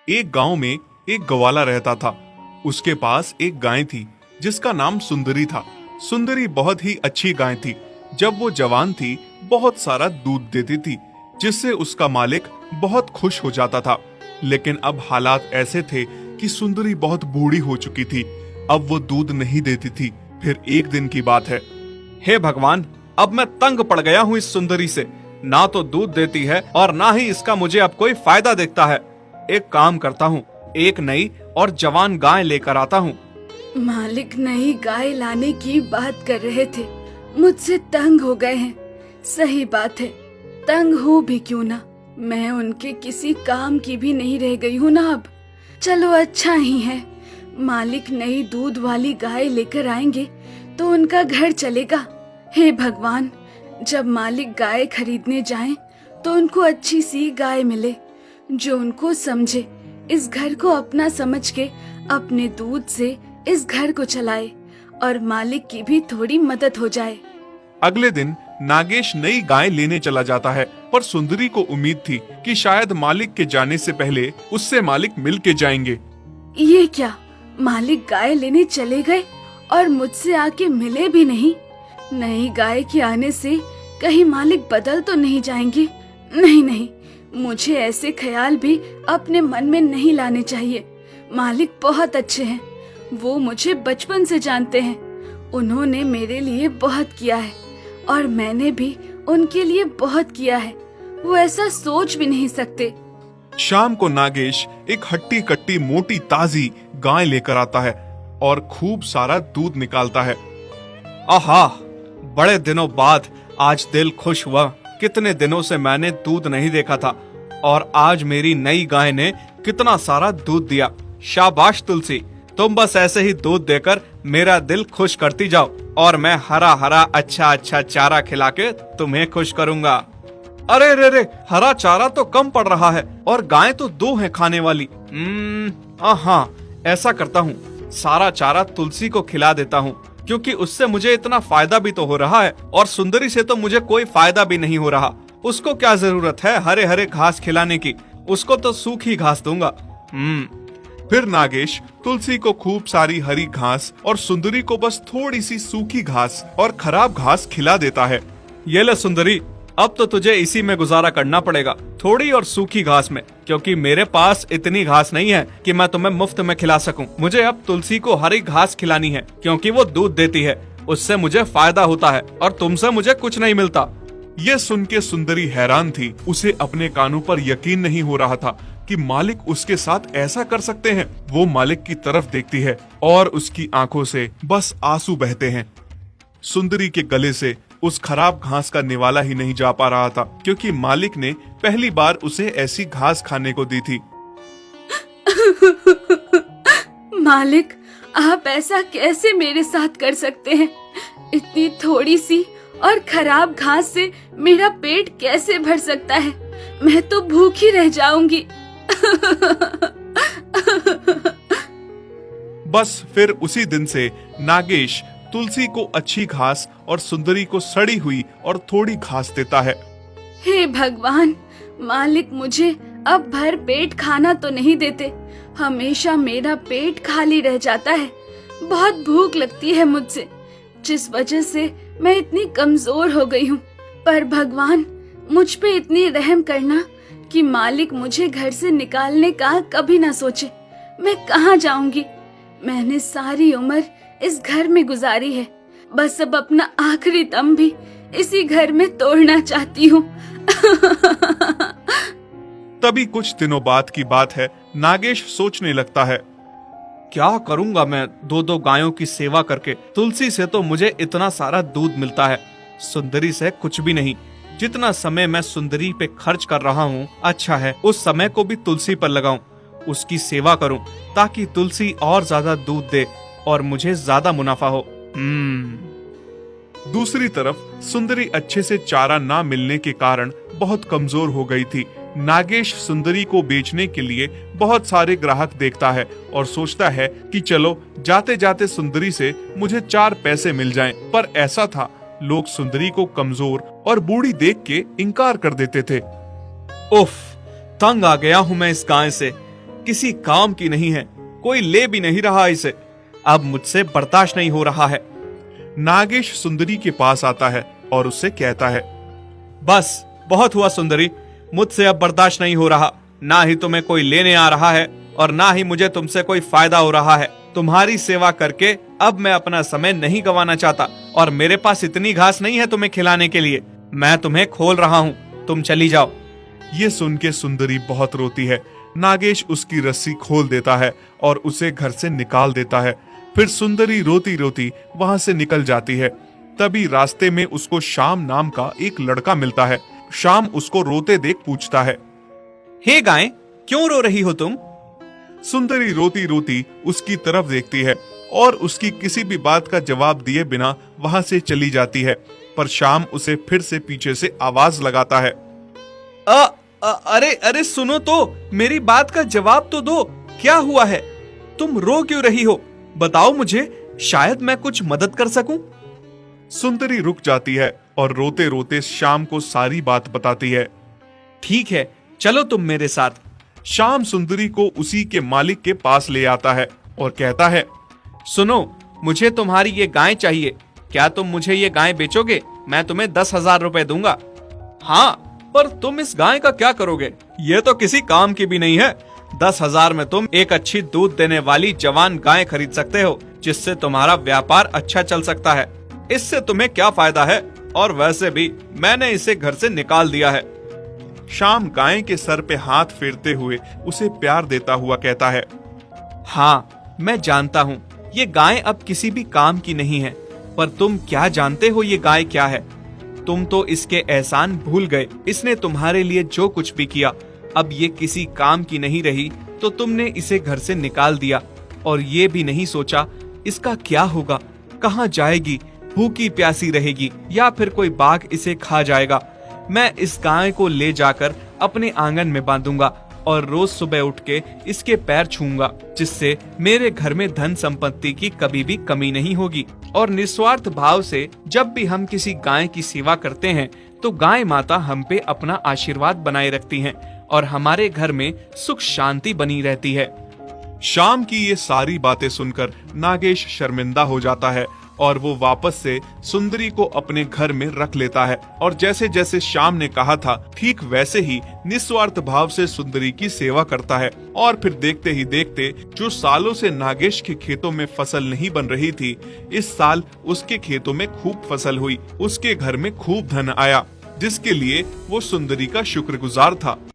एक गांव में एक ग्वाला रहता था। उसके पास एक गाय थी जिसका नाम सुंदरी था। सुंदरी बहुत ही अच्छी गाय थी। जब वो जवान थी बहुत सारा दूध देती थी, जिससे उसका मालिक बहुत खुश हो जाता था। लेकिन अब हालात ऐसे थे कि सुंदरी बहुत बूढ़ी हो चुकी थी। अब वो दूध नहीं देती थी। फिर एक दिन की बात है। हे भगवान, अब मैं तंग पड़ गया हूँ इस सुंदरी से। ना तो दूध देती है और ना ही इसका मुझे अब कोई फायदा दिखता है। एक काम करता हूँ, एक नई और जवान गाय लेकर आता हूँ। मालिक नई गाय लाने की बात कर रहे थे, मुझसे तंग हो गए हैं। सही बात है, तंग हो भी क्यों ना, मैं उनके किसी काम की भी नहीं रह गई हूँ ना अब। चलो अच्छा ही है, मालिक नई दूध वाली गाय लेकर आएंगे तो उनका घर चलेगा। हे भगवान, जब मालिक गाय खरीदने जाएं तो उनको अच्छी सी गाय मिले जो उनको समझे, इस घर को अपना समझ के अपने दूध से इस घर को चलाए और मालिक की भी थोड़ी मदद हो जाए। अगले दिन नागेश नई गाय लेने चला जाता है, पर सुंदरी को उम्मीद थी कि शायद मालिक के जाने से पहले उससे मालिक मिल के जाएंगे। ये क्या, मालिक गाय लेने चले गए और मुझसे आके मिले भी नहीं। नई गाय के आने से कहीं मालिक बदल तो नहीं जाएंगे। नहीं नहीं, मुझे ऐसे ख्याल भी अपने मन में नहीं लाने चाहिए। मालिक बहुत अच्छे हैं, वो मुझे बचपन से जानते हैं। उन्होंने मेरे लिए बहुत किया है और मैंने भी उनके लिए बहुत किया है। वो ऐसा सोच भी नहीं सकते। शाम को नागेश एक हट्टी कट्टी मोटी ताजी गाय लेकर आता है और खूब सारा दूध निकालता है। आहा, बड़े दिनों बाद आज दिल खुश हुआ। कितने दिनों से मैंने दूध नहीं देखा था और आज मेरी नई गाय ने कितना सारा दूध दिया। शाबाश तुलसी, तुम बस ऐसे ही दूध देकर मेरा दिल खुश करती जाओ और मैं हरा हरा अच्छा अच्छा चारा खिला के तुम्हें खुश करूंगा। अरे रे रे, हरा चारा तो कम पड़ रहा है और गाय तो दो है खाने वाली। हाँ, ऐसा करता हूँ, सारा चारा तुलसी को खिला देता हूँ, क्योंकि उससे मुझे इतना फायदा भी तो हो रहा है और सुंदरी से तो मुझे कोई फायदा भी नहीं हो रहा। उसको क्या जरूरत है हरे हरे घास खिलाने की, उसको तो सूखी घास दूंगा। फिर नागेश तुलसी को खूब सारी हरी घास और सुंदरी को बस थोड़ी सी सूखी घास और खराब घास खिला देता है। ये ले सुंदरी, अब तो तुझे इसी में गुजारा करना पड़ेगा, थोड़ी और सूखी घास में, क्योंकि मेरे पास इतनी घास नहीं है कि मैं तुम्हें मुफ्त में खिला सकूं। मुझे अब तुलसी को हरी घास खिलानी है, क्योंकि वो दूध देती है, उससे मुझे फायदा होता है और तुमसे मुझे कुछ नहीं मिलता। ये सुन के सुंदरी हैरान थी। उसे अपने कानों पर यकीन नहीं हो रहा था कि मालिक उसके साथ ऐसा कर सकते हैं। वो मालिक की तरफ देखती है और उसकी आंखों से बस आंसू बहते हैं। सुंदरी के गले से उस खराब घास का निवाला ही नहीं जा पा रहा था, क्योंकि मालिक ने पहली बार उसे ऐसी घास खाने को दी थी। मालिक, आप ऐसा कैसे मेरे साथ कर सकते हैं? इतनी थोड़ी सी और खराब घास से मेरा पेट कैसे भर सकता है? मैं तो भूखी रह जाऊंगी। बस फिर उसी दिन से नागेश तुलसी को अच्छी घास और सुंदरी को सड़ी हुई और थोड़ी घास देता है। हे भगवान, मालिक मुझे अब भर पेट खाना तो नहीं देते। हमेशा मेरा पेट खाली रह जाता है। बहुत भूख लगती है मुझसे, जिस वजह से मैं इतनी कमजोर हो गई हूँ। पर भगवान, मुझ पे इतनी रहम करना कि मालिक मुझे घर से निकालने का कभी ना सोचे। मैं कहाँ जाऊंगी? मैंने सारी उम्र इस घर में गुजारी है, बस अब अपना आखिरी दम भी इसी घर में तोड़ना चाहती हूँ। तभी कुछ दिनों बाद की बात है। नागेश सोचने लगता है, क्या करूंगा मैं दो दो गायों की सेवा करके? तुलसी से तो मुझे इतना सारा दूध मिलता है, सुंदरी से कुछ भी नहीं। जितना समय मैं सुंदरी पे खर्च कर रहा हूँ, अच्छा है उस समय को भी तुलसी पर लगाऊं, उसकी सेवा करूं, ताकि तुलसी और ज्यादा दूध दे और मुझे ज्यादा मुनाफा हो। दूसरी तरफ सुंदरी अच्छे से चारा ना मिलने के कारण बहुत कमजोर हो गई थी। नागेश सुंदरी को बेचने के लिए बहुत सारे ग्राहक देखता है और सोचता है कि चलो जाते जाते सुंदरी से मुझे 4 पैसे मिल जाएं। पर ऐसा था, लोग सुंदरी को कमजोर और बूढ़ी देख के इनकार कर देते थे। उफ, तंग आ गया हूँ मैं इस गाय से। किसी काम की नहीं है, कोई ले भी नहीं रहा इसे। अब मुझसे बर्दाश्त नहीं हो रहा है। नागेश सुंदरी के पास आता है और उससे कहता है, बस बहुत हुआ सुंदरी, मुझसे अब बर्दाश्त नहीं हो रहा। ना ही तुम्हें कोई लेने आ रहा है और ना ही मुझे तुमसे कोई फायदा हो रहा है। तुम्हारी सेवा करके अब मैं अपना समय नहीं गंवाना चाहता और मेरे पास इतनी घास नहीं है तुम्हें खिलाने के लिए। मैं तुम्हें खोल रहा हूँ, तुम चली जाओ। ये सुन के सुंदरी बहुत रोती है। नागेश उसकी रस्सी खोल देता है और उसे घर से निकाल देता है। फिर सुंदरी रोती रोती वहां से निकल जाती है। तभी रास्ते में उसको श्याम नाम का एक लड़का मिलता है। श्याम उसको रोते देख पूछता है, हे गाय, क्यों रो रही हो तुम? सुंदरी रोती रोती उसकी तरफ देखती है और उसकी किसी भी बात का जवाब दिए बिना वहां से चली जाती है। पर श्याम उसे फिर से पीछे से आवाज लगाता है, अरे अरे सुनो तो, मेरी बात का जवाब तो दो। क्या हुआ है? तुम रो क्यों रही हो? बताओ मुझे, शायद मैं कुछ मदद कर सकूं। सुंदरी रुक जाती है और रोते रोते श्याम को सारी बात बताती है। ठीक है, चलो तुम मेरे साथ। श्याम सुंदरी को उसी के मालिक के पास ले आता है और कहता है, सुनो, मुझे तुम्हारी ये गाय चाहिए। क्या तुम मुझे ये गाय बेचोगे? मैं तुम्हें 10,000 रुपए दूंगा। हाँ, पर तुम इस गाय का क्या करोगे? ये तो किसी काम की भी नहीं है। 10,000 में तुम एक अच्छी दूध देने वाली जवान गाय खरीद सकते हो, जिससे तुम्हारा व्यापार अच्छा चल सकता है। इससे तुम्हें क्या फायदा है? और वैसे भी मैंने इसे घर से निकाल दिया है। श्याम गाय के सर पे हाथ फेरते हुए उसे प्यार देता हुआ कहता है, हाँ, मैं जानता हूँ ये गाय अब किसी भी काम की नहीं है, पर तुम क्या जानते हो ये गाय क्या है? तुम तो इसके एहसान भूल गए। इसने तुम्हारे लिए जो कुछ भी किया, अब ये किसी काम की नहीं रही, तो तुमने इसे घर से निकाल दिया और ये भी नहीं सोचा इसका क्या होगा, कहाँ जाएगी, भूखी प्यासी रहेगी या फिर कोई बाघ इसे खा जाएगा। मैं इस गाय को ले जाकर अपने आंगन में बांधूंगा और रोज सुबह उठ के इसके पैर छूंगा, जिससे मेरे घर में धन संपत्ति की कभी भी कमी नहीं होगी। और निस्वार्थ भाव से जब भी हम किसी गाय की सेवा करते हैं, तो गाय माता हम पे अपना आशीर्वाद बनाए रखती हैं और हमारे घर में सुख शांति बनी रहती है। श्याम की ये सारी बातें सुनकर नागेश शर्मिंदा हो जाता है और वो वापस से सुंदरी को अपने घर में रख लेता है। और जैसे जैसे श्याम ने कहा था, ठीक वैसे ही निस्वार्थ भाव से सुंदरी की सेवा करता है। और फिर देखते ही देखते जो सालों से नागेश के खेतों में फसल नहीं बन रही थी, इस साल उसके खेतों में खूब फसल हुई। उसके घर में खूब धन आया, जिसके लिए वो सुंदरी का शुक्रगुजार था।